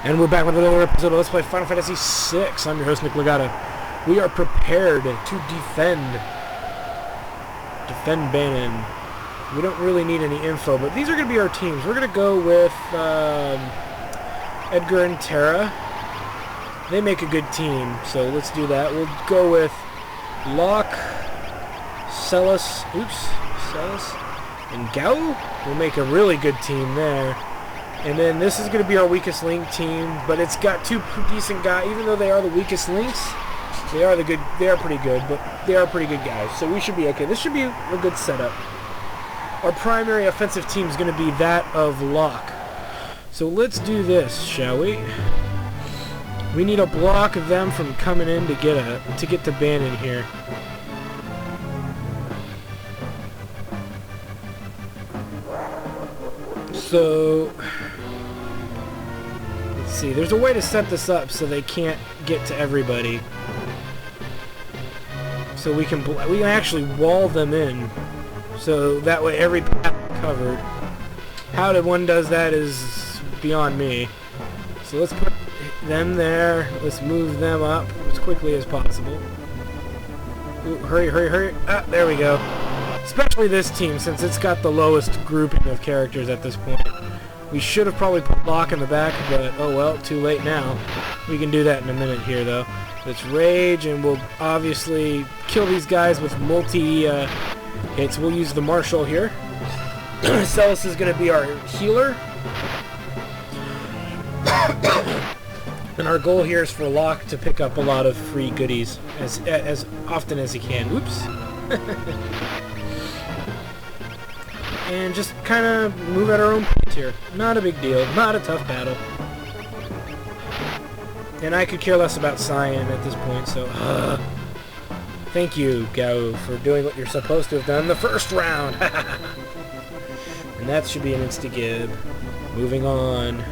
And we're back with another episode of Let's Play Final Fantasy VI. I'm your host, Nick Legata. We are prepared to defend Banon. We don't really need any info, but these are going to be our teams. We're going to go with Edgar and Terra. They make a good team, so let's do that. We'll go with Locke, Celis, and Gau. We'll make a really good team there. And then this is going to be our weakest link team, but it's got two decent guys. Even though they are the weakest links, they are pretty good, but they are pretty good guys. So we should be okay. This should be a good setup. Our primary offensive team is going to be that of Locke. So let's do this, shall we? We need to block them from coming in to get the Banon here. So let's see. There's a way to set this up so they can't get to everybody. So we can actually wall them in, so that way every path is covered. How one does that is beyond me. So let's put them there. Let's move them up as quickly as possible. Ooh, hurry, hurry, hurry. Ah, there we go. Especially this team, since it's got the lowest grouping of characters at this point. We should have probably put Locke in the back, but oh well, too late now. We can do that in a minute here, though. Let's rage, and we'll obviously kill these guys with multi-hits. We'll use the Marshal here. Celis is going to be our healer. And our goal here is for Locke to pick up a lot of free goodies as often as he can. Oops. And just kind of move at our own pace here. Not a big deal. Not a tough battle. And I could care less about Cyan at this point, so... Thank you, Gau, for doing what you're supposed to have done the first round! And that should be an insta-gib. Moving on.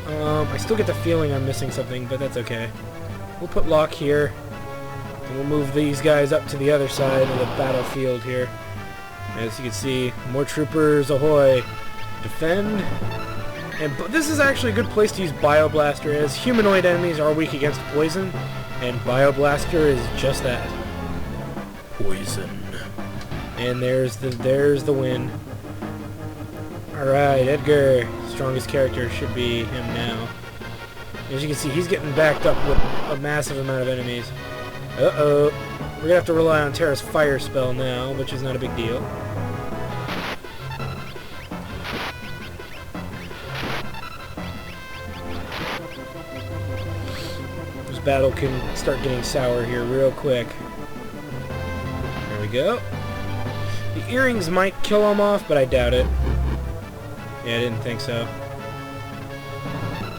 I still get the feeling I'm missing something, but that's okay. We'll put Locke here. And we'll move these guys up to the other side of the battlefield here. As you can see, more troopers, ahoy! Defend. And this is actually a good place to use Bioblaster, as humanoid enemies are weak against poison, and Bioblaster is just that. Poison. And there's the win. Alright, Edgar. Strongest character should be him now. As you can see, he's getting backed up with a massive amount of enemies. Uh-oh. We're gonna have to rely on Terra's fire spell now, which is not a big deal. This battle can start getting sour here real quick. There we go. The earrings might kill him off, but I doubt it. Yeah, I didn't think so.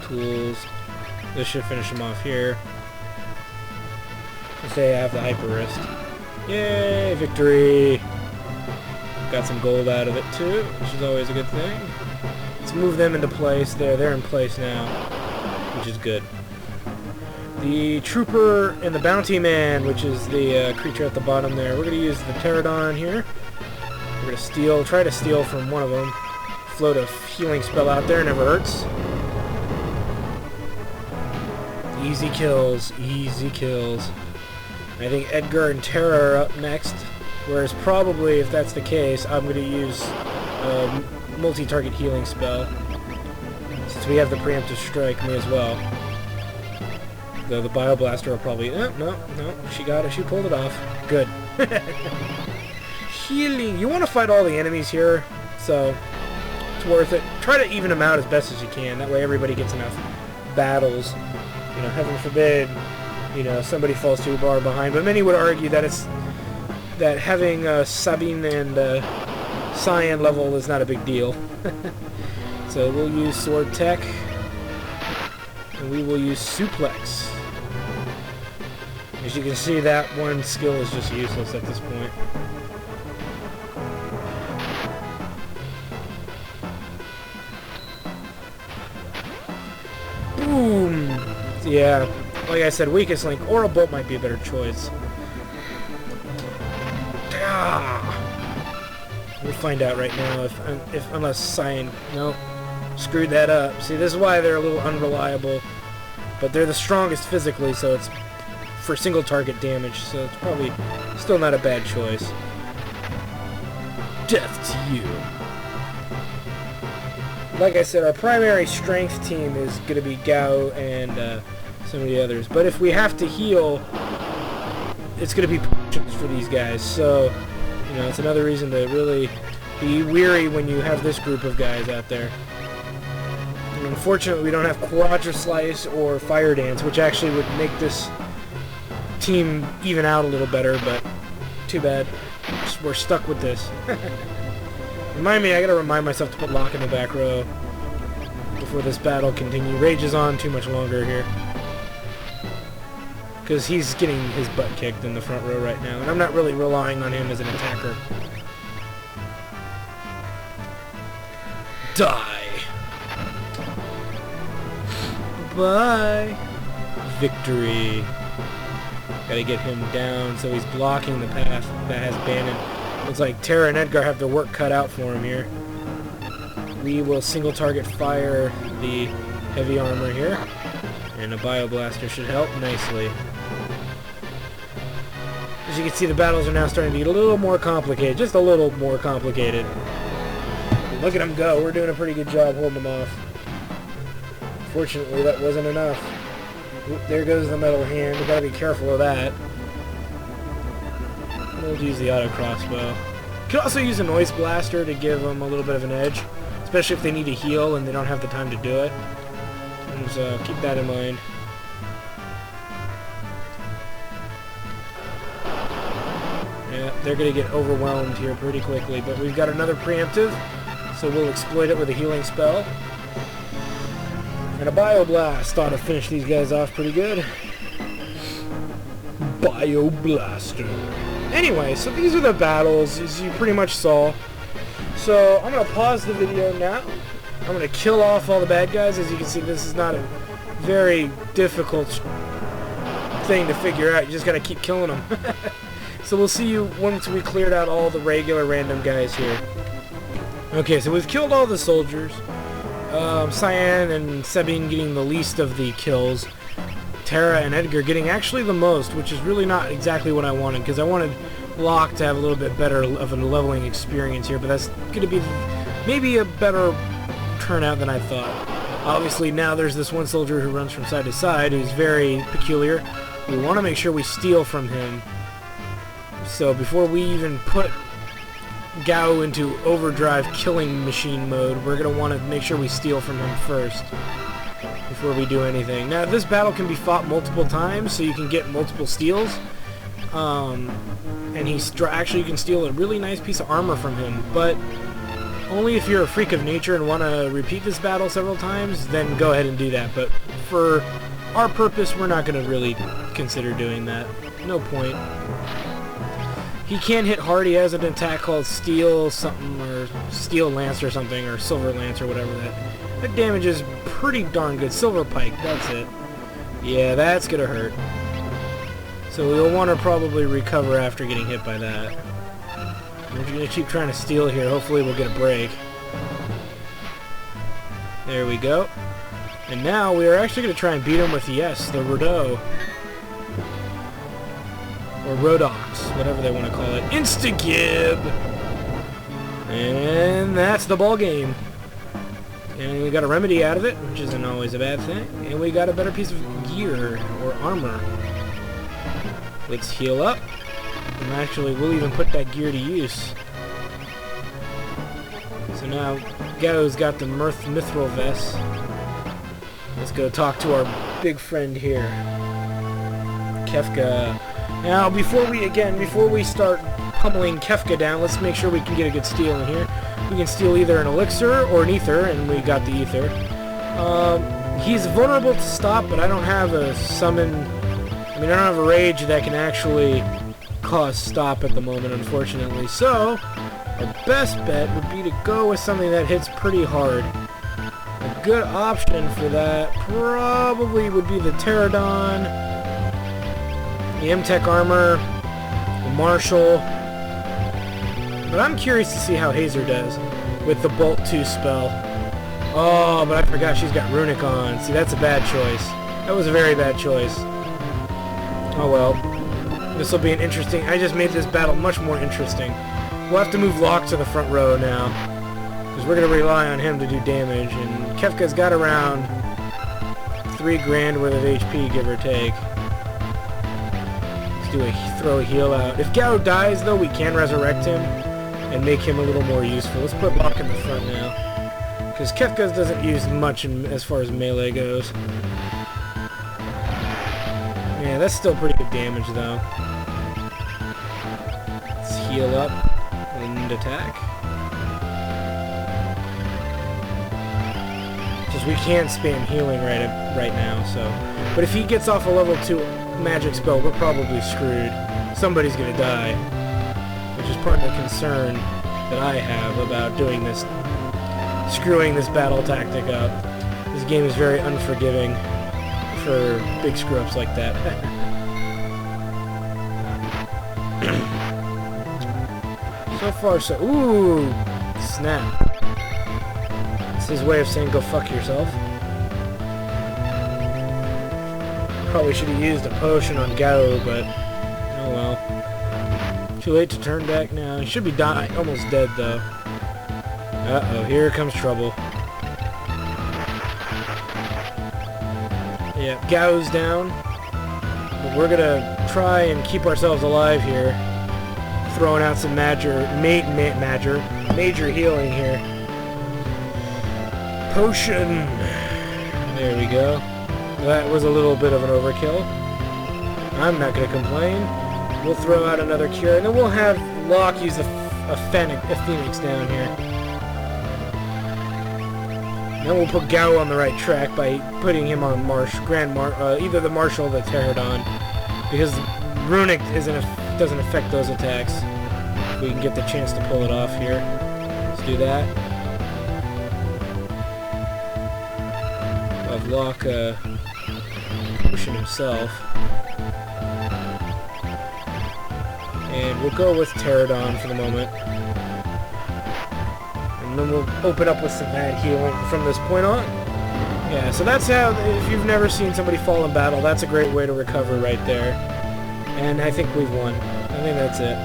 Tools. This should finish him off here. Say I have the hyper wrist. Yay, victory! Got some gold out of it too, which is always a good thing. Let's move them into place. They're in place now, which is good. The trooper and the bounty man, which is the creature at the bottom there. We're gonna use the pterodon here. We're gonna try to steal from one of them. Float a healing spell out there, never hurts. Easy kills, easy kills. I think Edgar and Terra are up next, whereas probably, if that's the case, I'm going to use a multi-target healing spell, since we have the preemptive strike, may as well. Though the Bioblaster will probably... no, she got it, she pulled it off. Good. Healing. You want to fight all the enemies here, so it's worth it. Try to even them out as best as you can, that way everybody gets enough battles. You know, heaven forbid, you know, somebody falls too far behind. But many would argue that that having Sabine and Cyan level is not a big deal. So we'll use Sword Tech, and we will use Suplex. As you can see, that one skill is just useless at this point. Boom! Yeah. Like I said, weakest link, or a bolt might be a better choice. We'll find out right now unless Cyan... No. screwed that up. See, this is why they're a little unreliable. But they're the strongest physically, so it's for single target damage, so it's probably still not a bad choice. Death to you. Like I said, our primary strength team is going to be Gao and some of the others. But if we have to heal, it's going to be potions for these guys. So, you know, it's another reason to really be weary when you have this group of guys out there. And unfortunately, we don't have Quadra Slice or Fire Dance, which actually would make this team even out a little better, but too bad. We're stuck with this. Remind me, I gotta remind myself to put Locke in the back row before this battle rages on too much longer here. Because he's getting his butt kicked in the front row right now, and I'm not really relying on him as an attacker. Die! Bye! Victory! Gotta get him down so he's blocking the path that has Bannon. Looks like Tara and Edgar have their work cut out for him here. We will single target fire the heavy armor here. And a Bioblaster should help nicely. As you can see, the battles are now starting to get a little more complicated. Just a little more complicated. Look at them go. We're doing a pretty good job holding them off. Fortunately, that wasn't enough. Oop, there goes the metal hand. We gotta be careful of that. We'll use the auto crossbow. You could also use a noise blaster to give them a little bit of an edge, especially if they need to heal and they don't have the time to do it. And so keep that in mind. Yeah, they're gonna get overwhelmed here pretty quickly, but we've got another preemptive, so we'll exploit it with a healing spell. And a Bioblast ought to finish these guys off pretty good. Bioblaster. Anyway, so these are the battles, as you pretty much saw. So I'm going to pause the video now. I'm going to kill off all the bad guys. As you can see, this is not a very difficult thing to figure out. You just got to keep killing them. So we'll see you once we cleared out all the regular random guys here. Okay, so we've killed all the soldiers. Cyan and Sabine getting the least of the kills. Tara and Edgar getting actually the most, which is really not exactly what I wanted, because I wanted Locke to have a little bit better of a leveling experience here, but that's going to be maybe a better turnout than I thought. Obviously, now there's this one soldier who runs from side to side who's very peculiar. We want to make sure we steal from him. So before we even put Gao into overdrive killing machine mode, we're going to want to make sure we steal from him first before we do anything. Now, this battle can be fought multiple times, so you can get multiple steals. And actually you can steal a really nice piece of armor from him, but only if you're a freak of nature and want to repeat this battle several times, then go ahead and do that. But for our purpose, we're not going to really consider doing that. No point. He can hit hard. He has an attack called Steel something, or Steel Lance or something, or Silver Lance or whatever that damage is pretty darn good. Silver Pike, that's it. Yeah, that's gonna hurt. So we'll want to probably recover after getting hit by that. We're gonna keep trying to steal here. Hopefully we'll get a break. There we go. And now we are actually gonna try and beat him with, yes, the Rodeau. Or Rodox, whatever they want to call it. Insta-Gib! And that's the ball game. And we got a remedy out of it, which isn't always a bad thing. And we got a better piece of gear, or armor. Let's heal up. And actually, we'll even put that gear to use. So now, Gao's got the Mithril Vest. Let's go talk to our big friend here. Kefka. Now, before we start pummeling Kefka down, let's make sure we can get a good steal in here. We can steal either an elixir or an ether, and we got the ether. He's vulnerable to stop, but I don't have a summon. I don't have a rage that can actually cause stop at the moment, unfortunately. So, our best bet would be to go with something that hits pretty hard. A good option for that probably would be the Pterodon, the M-Tech armor, the Marshall. But I'm curious to see how Hazer does with the Bolt 2 spell. Oh, but I forgot she's got Runic on. See, that's a bad choice. That was a very bad choice. Oh well. This will be an interesting... I just made this battle much more interesting. We'll have to move Locke to the front row now. Because we're going to rely on him to do damage. And Kefka's got around 3 grand worth of HP, give or take. Let's do throw a heal out. If Gao dies, though, we can resurrect him and make him a little more useful. Let's put Locke in the front now. Because Kefka's doesn't use much as far as melee goes. Yeah, that's still pretty good damage, though. Let's heal up and attack. Just we can't spam healing right now, so... But if he gets off a level 2 magic spell, we're probably screwed. Somebody's gonna die. Which is part of the concern that I have about doing this... Screwing this battle tactic up. This game is very unforgiving for big screw-ups like that. So far, so... Ooh! Snap. It's his way of saying, go fuck yourself. Probably should have used a potion on Gao, but... Oh well. Too late to turn back now. He should be almost dead, though. Uh-oh, here comes trouble. Yeah, Gao's down. But we're gonna try and keep ourselves alive here. Throwing out some major healing here. Potion! There we go. That was a little bit of an overkill. I'm not gonna complain. We'll throw out another cure, and then we'll have Locke use a Phoenix down here. Then we'll put Gao on the right track by putting him on either the Marshal or the Pterodon, because Runic doesn't affect those attacks. If we can get the chance to pull it off here. Let's do that. We'll have Locke pushing himself. And we'll go with Pterodon for the moment. And then we'll open up with some bad healing from this point on. Yeah, so that's how, if you've never seen somebody fall in battle, that's a great way to recover right there. And I think we've won. I think that's it.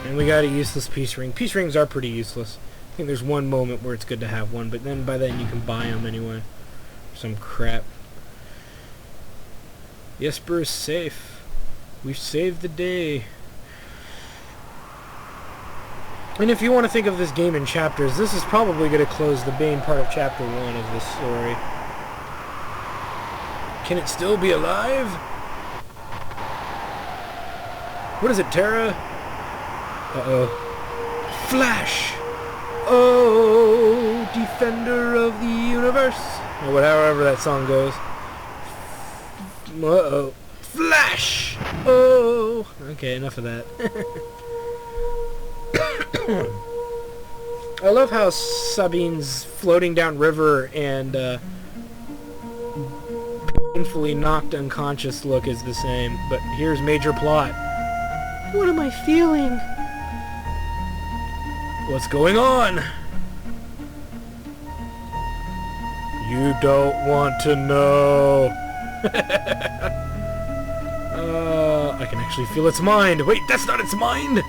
And we got a useless peace ring. Peace rings are pretty useless. I think there's one moment where it's good to have one, but then by then you can buy them anyway. Some crap. Jesper is safe. We've saved the day. And if you want to think of this game in chapters, this is probably going to close the main part of chapter 1 of this story. Can it still be alive? What is it, Terra? Uh-oh. Flash! Oh, defender of the universe. Or whatever that song goes. Uh-oh. Flash! Oh! Okay, enough of that. I love how Sabine's floating down river and painfully knocked unconscious look is the same, but here's major plot. What am I feeling? What's going on? You don't want to know. I can actually feel its mind. Wait, that's not its mind!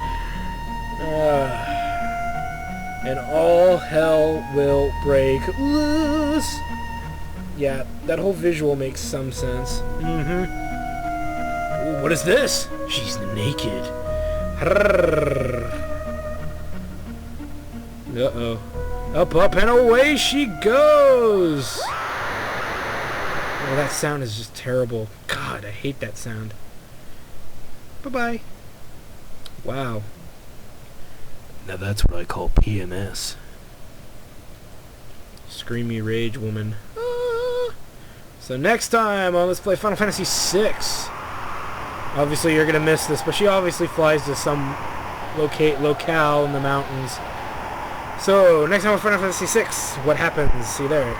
And all hell will break loose. Yeah, that whole visual makes some sense. Ooh, what is this? She's naked. Uh-oh. Up, up, and away she goes! Oh, that sound is just terrible. God, I hate that sound. Bye-bye. Wow. Now that's what I call PMS. Screamy rage woman. Ah. So next time on Let's Play Final Fantasy VI. Obviously you're gonna miss this, but she obviously flies to some locale in the mountains. So next time on Final Fantasy VI, what happens? See you there.